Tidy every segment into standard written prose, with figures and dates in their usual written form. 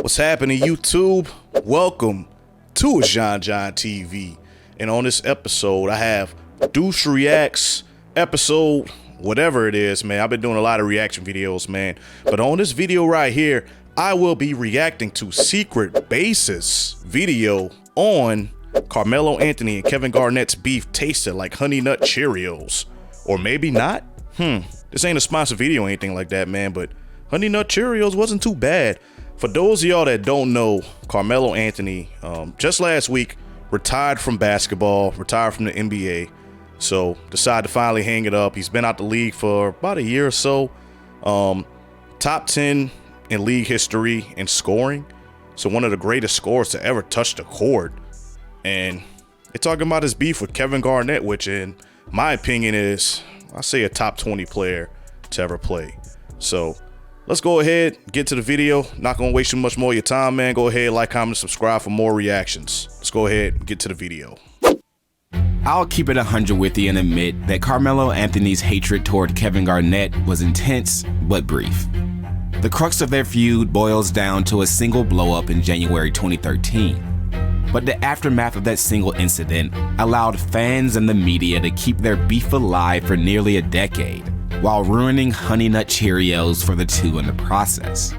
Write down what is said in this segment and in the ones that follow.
What's happening, YouTube? Welcome to John TV. And on this episode, I have Deuce Reacts episode, whatever it is, man. I've been doing a lot of reaction videos, man. But on this video right here, I will be reacting to Secret Base's video on Carmelo Anthony and Kevin Garnett's beef tasted like Honey Nut Cheerios. Or maybe not. This ain't a sponsored video or anything like that, man. But Honey Nut Cheerios wasn't too bad. For those of y'all that don't know, Carmelo Anthony, just last week, retired from basketball, retired from the NBA. So decided to finally hang it up. He's been out the league for about a year or so. Top 10 in league history in scoring. So one of the greatest scorers to ever touch the court. And they're talking about his beef with Kevin Garnett, which in my opinion is, I say, a top 20 player to ever play. So let's go ahead, get to the video. Not gonna waste too much more of your time, man. Go ahead, like, comment, subscribe for more reactions. Let's go ahead and get to the video. I'll keep it 100 with you and admit that Carmelo Anthony's hatred toward Kevin Garnett was intense but brief. The crux of their feud boils down to a single blow-up in January 2013. But the aftermath of that single incident allowed fans and the media to keep their beef alive for nearly a decade, while ruining Honey Nut Cheerios for the two in the process.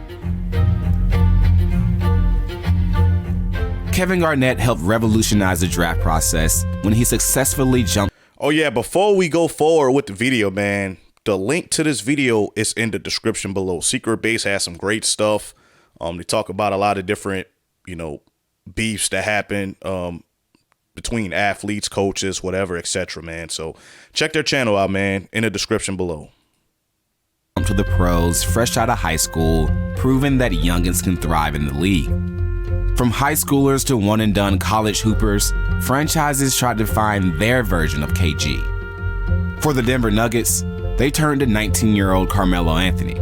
Kevin Garnett helped revolutionize the draft process when he successfully jumped. Oh yeah, before we go forward with the video, man, the link to this video is in the description below. Secret Base has some great stuff. They talk about a lot of different, beefs that happen between athletes, coaches, whatever, etc., man. So check their channel out, man, in the description below. To the pros fresh out of high school, proving that youngins can thrive in the league. From high schoolers to one and done college hoopers, franchises tried to find their version of KG. For the Denver Nuggets, they turned to 19-year-old Carmelo Anthony.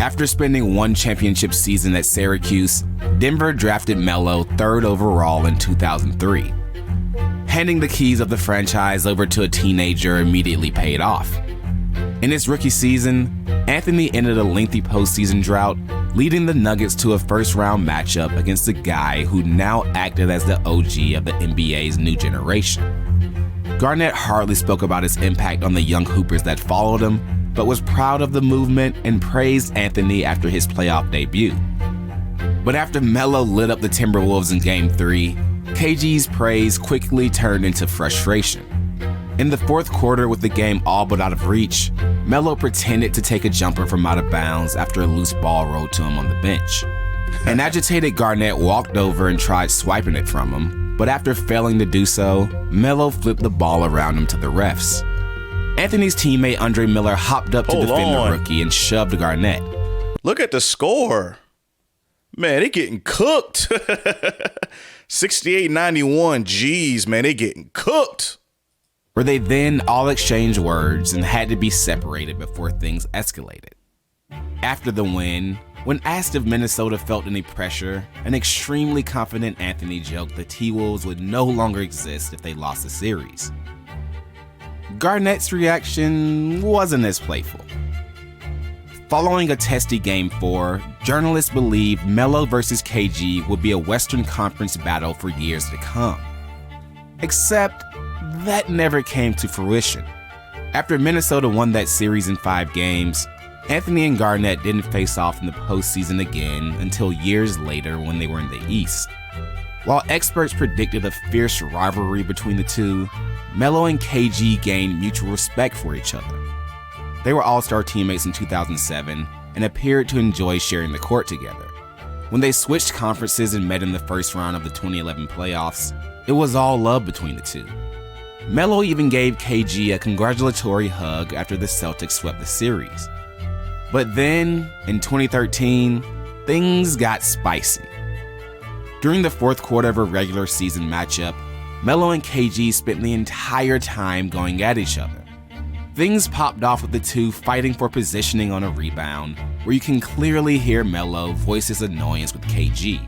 After spending one championship season at Syracuse, Denver drafted Melo 3rd overall in 2003. Handing the keys of the franchise over to a teenager immediately paid off. In his rookie season, Anthony ended a lengthy postseason drought, leading the Nuggets to a first-round matchup against a guy who now acted as the OG of the NBA's new generation. Garnett hardly spoke about his impact on the young hoopers that followed him, but was proud of the movement and praised Anthony after his playoff debut. But after Melo lit up the Timberwolves in Game 3, KG's praise quickly turned into frustration. In the fourth quarter, with the game all but out of reach, Melo pretended to take a jumper from out of bounds after a loose ball rolled to him on the bench. An agitated Garnett walked over and tried swiping it from him, but after failing to do so, Melo flipped the ball around him to the refs. Anthony's teammate Andre Miller hopped up to defend the rookie and shoved Garnett. Look at the score. Man, they getting cooked. 68-91. Jeez, man, they getting cooked. Where they then all exchanged words and had to be separated before things escalated. After the win, when asked if Minnesota felt any pressure, an extremely confident Anthony joked the T-Wolves would no longer exist if they lost the series. Garnett's reaction wasn't as playful. Following a testy Game 4, journalists believed Melo versus KG would be a Western Conference battle for years to come. Except that never came to fruition. After Minnesota won that series in 5 games, Anthony and Garnett didn't face off in the postseason again until years later when they were in the East. While experts predicted a fierce rivalry between the two, Melo and KG gained mutual respect for each other. They were all-star teammates in 2007 and appeared to enjoy sharing the court together. When they switched conferences and met in the first round of the 2011 playoffs, it was all love between the two. Melo even gave KG a congratulatory hug after the Celtics swept the series. But then, in 2013, things got spicy. During the fourth quarter of a regular season matchup, Melo and KG spent the entire time going at each other. Things popped off with the two fighting for positioning on a rebound, where you can clearly hear Melo voice his annoyance with KG.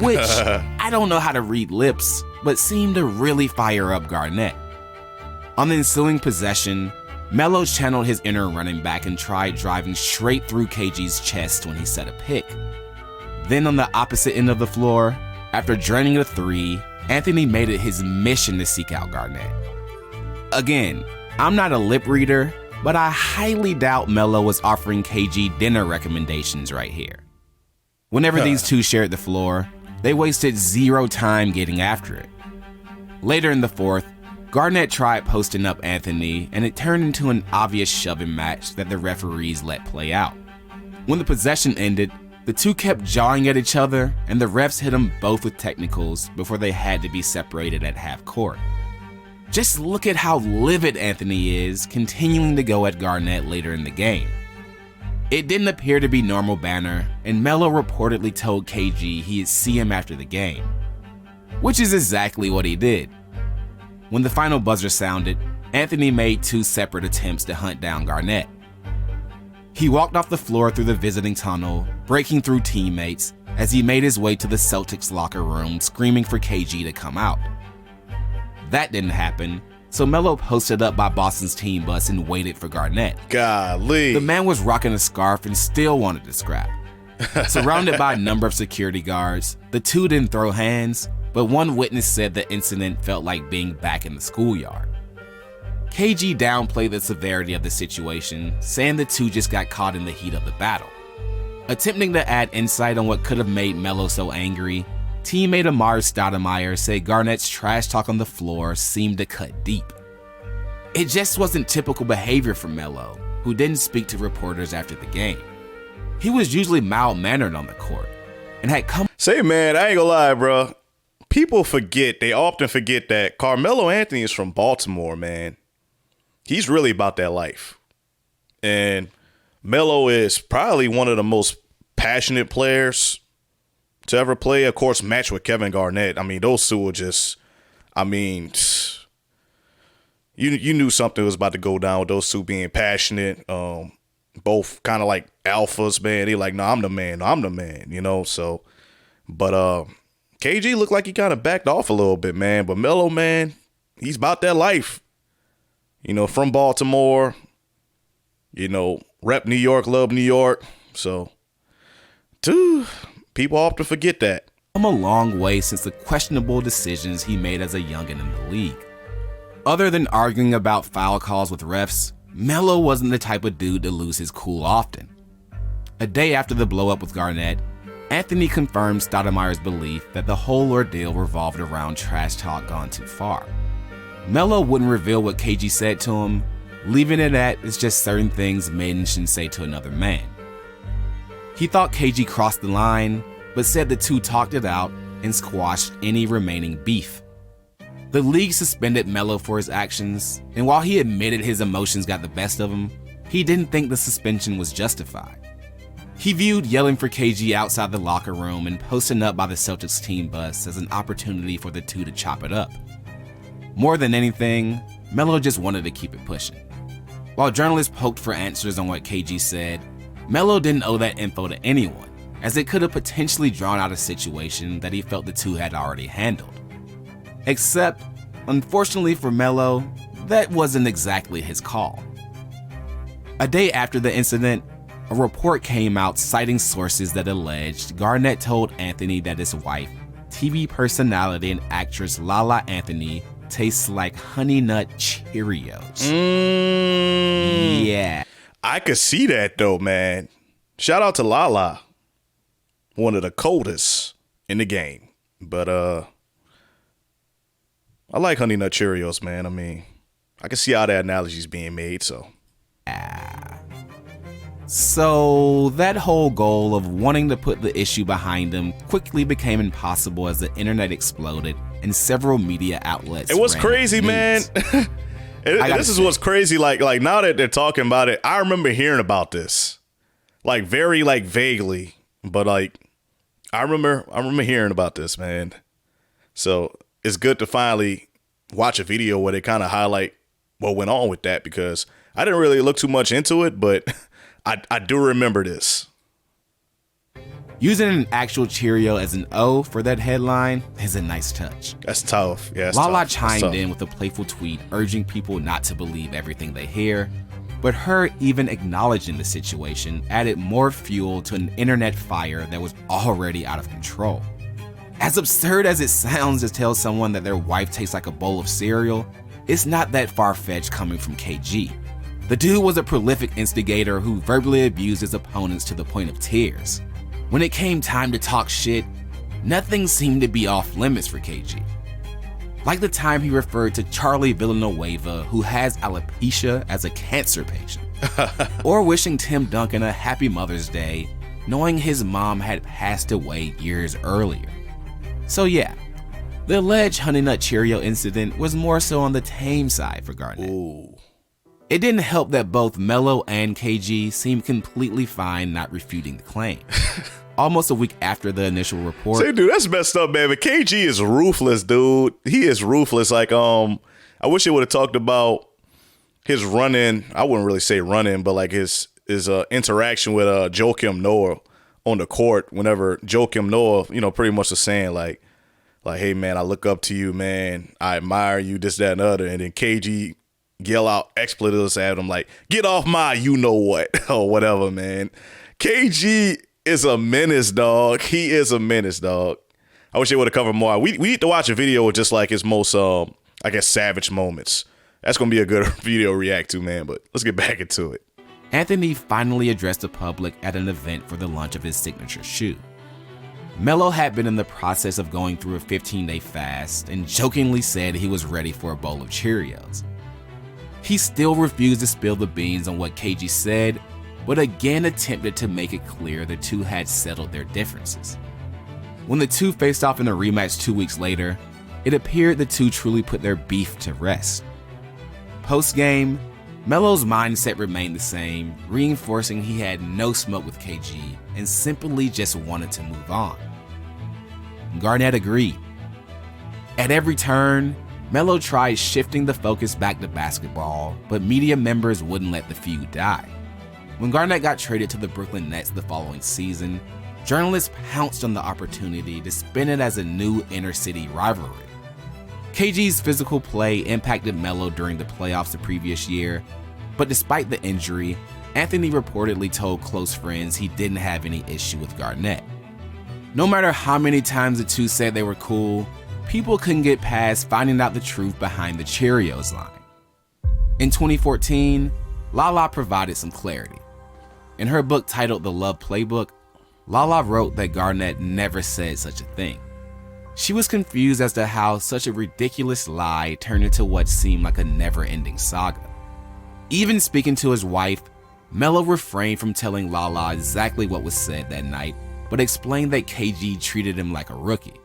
Which, I don't know how to read lips, but seemed to really fire up Garnett. On the ensuing possession, Melo channeled his inner running back and tried driving straight through KG's chest when he set a pick. Then on the opposite end of the floor, after draining a three, Anthony made it his mission to seek out Garnett. Again, I'm not a lip reader, but I highly doubt Melo was offering KG dinner recommendations right here. Whenever these two shared the floor, they wasted zero time getting after it. Later in the fourth, Garnett tried posting up Anthony, and it turned into an obvious shoving match that the referees let play out. When the possession ended, the two kept jawing at each other, and the refs hit them both with technicals before they had to be separated at half court. Just look at how livid Anthony is, continuing to go at Garnett later in the game. It didn't appear to be normal banter, and Melo reportedly told KG he'd see him after the game, which is exactly what he did. When the final buzzer sounded, Anthony made two separate attempts to hunt down Garnett. He walked off the floor through the visiting tunnel, breaking through teammates as he made his way to the Celtics locker room, screaming for KG to come out. That didn't happen, so Melo posted up by Boston's team bus and waited for Garnett. Golly. The man was rocking a scarf and still wanted to scrap. Surrounded by a number of security guards, the two didn't throw hands, but one witness said the incident felt like being back in the schoolyard. KG downplayed the severity of the situation, saying the two just got caught in the heat of the battle. Attempting to add insight on what could have made Melo so angry, teammate Amari Stoudemire said Garnett's trash talk on the floor seemed to cut deep. It just wasn't typical behavior for Melo, who didn't speak to reporters after the game. He was usually mild-mannered on the court, and had come— Say, man, I ain't gonna lie, bro. People forget, they often forget that Carmelo Anthony is from Baltimore, man. He's really about that life. And Melo is probably one of the most passionate players to ever play. Of course, matched with Kevin Garnett. I mean, those two were just, I mean, you knew something was about to go down with those two being passionate. Both kind of like alphas, man. They like, no, I'm the man, you know? So, but KG looked like he kind of backed off a little bit, man. But Melo, man, he's about that life. You know, from Baltimore, you know, rep New York, love New York. So, people often forget that. Come a long way since the questionable decisions he made as a youngin' in the league. Other than arguing about foul calls with refs, Melo wasn't the type of dude to lose his cool often. A day after the blow-up with Garnett, Anthony confirmed Stoudemire's belief that the whole ordeal revolved around trash talk gone too far. Melo wouldn't reveal what KG said to him, leaving it at it's just certain things men shouldn't say to another man. He thought KG crossed the line, but said the two talked it out and squashed any remaining beef. The league suspended Melo for his actions, and while he admitted his emotions got the best of him, he didn't think the suspension was justified. He viewed yelling for KG outside the locker room and posting up by the Celtics team bus as an opportunity for the two to chop it up. More than anything, Melo just wanted to keep it pushing. While journalists poked for answers on what KG said, Melo didn't owe that info to anyone, as it could have potentially drawn out a situation that he felt the two had already handled. Except, unfortunately for Melo, that wasn't exactly his call. A day after the incident, a report came out citing sources that alleged Garnett told Anthony that his wife, TV personality and actress Lala Anthony, tastes like Honey Nut Cheerios. Yeah. I could see that though, man. Shout out to Lala. One of the coldest in the game. But I like Honey Nut Cheerios, man. I mean, I can see how that analogy is being made, so. So that whole goal of wanting to put the issue behind him quickly became impossible as the internet exploded and several media outlets. It was crazy, man. This is what's crazy. Like now that they're talking about it, I remember hearing about this, like very like vaguely, but like I remember hearing about this, man. So it's good to finally watch a video where they kind of highlight what went on with that, because I didn't really look too much into it, but I do remember this. Using an actual Cheerio as an O for that headline is a nice touch. That's tough. Yeah, Lala chimed in with a playful tweet urging people not to believe everything they hear, but her even acknowledging the situation added more fuel to an internet fire that was already out of control. As absurd as it sounds to tell someone that their wife tastes like a bowl of cereal, it's not that far-fetched coming from KG. The dude was a prolific instigator who verbally abused his opponents to the point of tears. When it came time to talk shit, nothing seemed to be off limits for KG. Like the time he referred to Charlie Villanueva, who has alopecia, as a cancer patient. Or wishing Tim Duncan a happy Mother's Day, knowing his mom had passed away years earlier. So yeah, the alleged Honey Nut Cheerio incident was more so on the tame side for Garnett. Ooh. It didn't help that both Melo and KG seemed completely fine not refuting the claim. Almost a week after the initial report. Say, dude, that's messed up, man. But KG is ruthless, dude. He is ruthless. Like, I wish he would have talked about his run-in. I wouldn't really say run-in, but like his interaction with Joakim Noah on the court. Whenever Joakim Noah, pretty much was saying like, hey man, I look up to you, man. I admire you, this, that, and other. And then KG yell out expletives at him like, get off my you-know-what, or whatever, man. KG is a menace, dog. He is a menace, dog. I wish they would have covered more. We need to watch a video with just like his most, savage moments. That's going to be a good video to react to, man. But let's get back into it. Anthony finally addressed the public at an event for the launch of his signature shoe. Melo had been in the process of going through a 15-day fast and jokingly said he was ready for a bowl of Cheerios. He still refused to spill the beans on what KG said, but again attempted to make it clear the two had settled their differences. When the two faced off in a rematch 2 weeks later, it appeared the two truly put their beef to rest. Post-game, Melo's mindset remained the same, reinforcing he had no smoke with KG and simply just wanted to move on. Garnett agreed. At every turn, Melo tried shifting the focus back to basketball, but media members wouldn't let the feud die. When Garnett got traded to the Brooklyn Nets the following season, journalists pounced on the opportunity to spin it as a new inner-city rivalry. KG's physical play impacted Melo during the playoffs the previous year, but despite the injury, Anthony reportedly told close friends he didn't have any issue with Garnett. No matter how many times the two said they were cool, people couldn't get past finding out the truth behind the Cheerios line. In 2014, Lala provided some clarity. In her book titled The Love Playbook, Lala wrote that Garnett never said such a thing. She was confused as to how such a ridiculous lie turned into what seemed like a never-ending saga. Even speaking to his wife, Melo refrained from telling Lala exactly what was said that night, but explained that KG treated him like a rookie.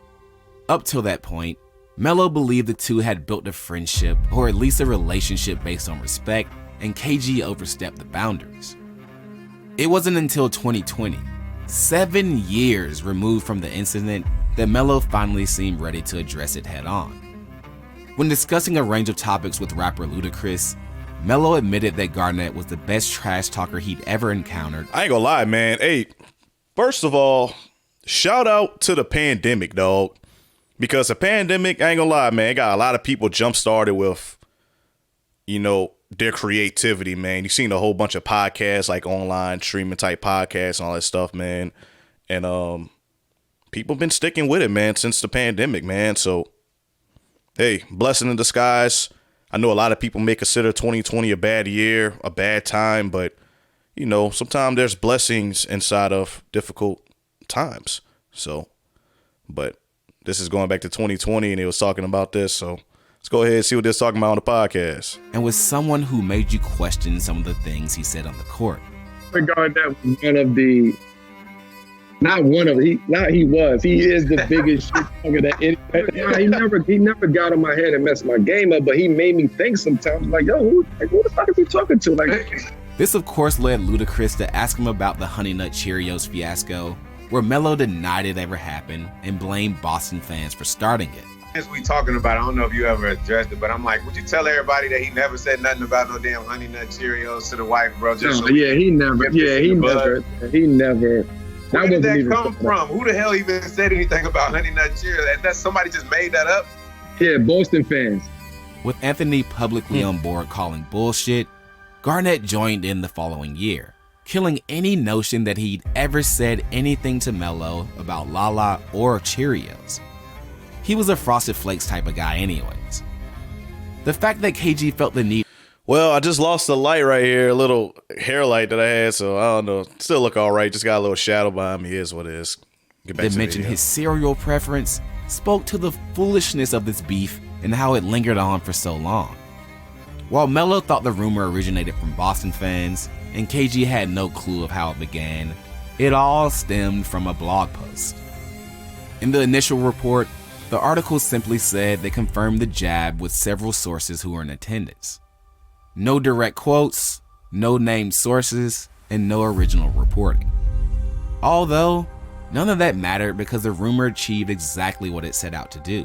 Up till that point, Melo believed the two had built a friendship, or at least a relationship based on respect, and KG overstepped the boundaries. It wasn't until 2020, 7 years removed from the incident, that Melo finally seemed ready to address it head on. When discussing a range of topics with rapper Ludacris, Melo admitted that Garnett was the best trash talker he'd ever encountered. I ain't gonna lie, man. Hey, first of all, shout out to the pandemic, dog. Because the pandemic, I ain't gonna lie, man, it got a lot of people jump started with, their creativity, man. You've seen a whole bunch of podcasts, like online streaming type podcasts and all that stuff, man. And people been sticking with it, man, since the pandemic, man. So, hey, blessing in disguise. I know a lot of people may consider 2020 a bad year, a bad time, but, sometimes there's blessings inside of difficult times. So, but this is going back to 2020, and he was talking about this, so let's go ahead and see what they're talking about on the podcast. And was someone who made you question some of the things he said on the court. I regard that was one of the, he is the biggest shit talker that he never got on my head and messed my game up, but he made me think sometimes, like, yo, who the fuck is he talking to? Like, this, of course, led Ludacris to ask him about the Honey Nut Cheerios fiasco, where Melo denied it ever happened and blamed Boston fans for starting it. As we talking about, I don't know if you ever addressed it, but I'm like, would you tell everybody that he never said nothing about no damn Honey Nut Cheerios to the wife, bro? He never. Where did that come from? Who the hell even said anything about Honey Nut Cheerios? That somebody just made that up? Yeah, Boston fans. With Anthony publicly on board calling bullshit, Garnett joined in the following year, killing any notion that he'd ever said anything to Melo about Lala or Cheerios. He was a Frosted Flakes type of guy anyways. The fact that KG felt the need... Well, I just lost the light right here, a little hair light that I had, so I don't know. Still look all right, just got a little shadow behind me, is what it is. Get back to mention his cereal preference spoke to the foolishness of this beef and how it lingered on for so long. While Melo thought the rumor originated from Boston fans, and KG had no clue of how it began, it all stemmed from a blog post. In the initial report, the article simply said they confirmed the jab with several sources who were in attendance. No direct quotes, no named sources, and no original reporting. Although, none of that mattered because the rumor achieved exactly what it set out to do.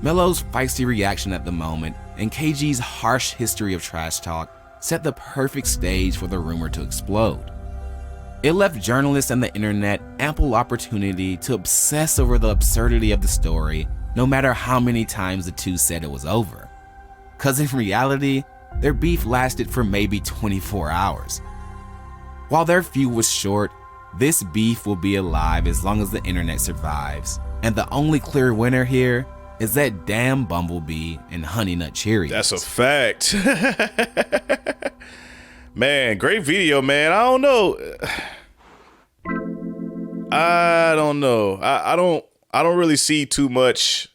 Melo's feisty reaction at the moment and KG's harsh history of trash talk set the perfect stage for the rumor to explode. It left journalists and the internet ample opportunity to obsess over the absurdity of the story, no matter how many times the two said it was over. Cause in reality, their beef lasted for maybe 24 hours. While their feud was short, this beef will be alive as long as the internet survives, and the only clear winner here is that damn Bumblebee and Honey Nut Cheerios. That's a fact. Man, great video, man. I don't know. I don't really see too much,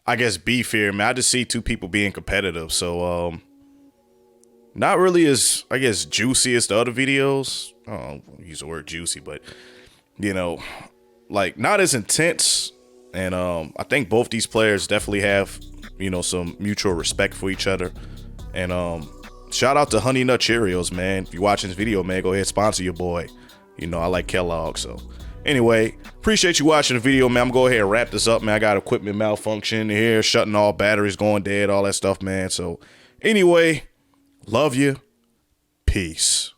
I guess, beef here, man. I just see two people being competitive. So, not really as, I guess, juicy as the other videos. I don't use the word juicy, but, you know, like, not as intense. And I think both these players definitely have, you know, some mutual respect for each other. And shout out to Honey Nut Cheerios, man. If you're watching this video, man, go ahead, sponsor your boy. You know, I like Kellogg. So anyway, appreciate you watching the video, man. I'm gonna go ahead and wrap this up, man. I got equipment malfunction here, shutting all batteries, going dead, all that stuff, man. So anyway, love you. Peace.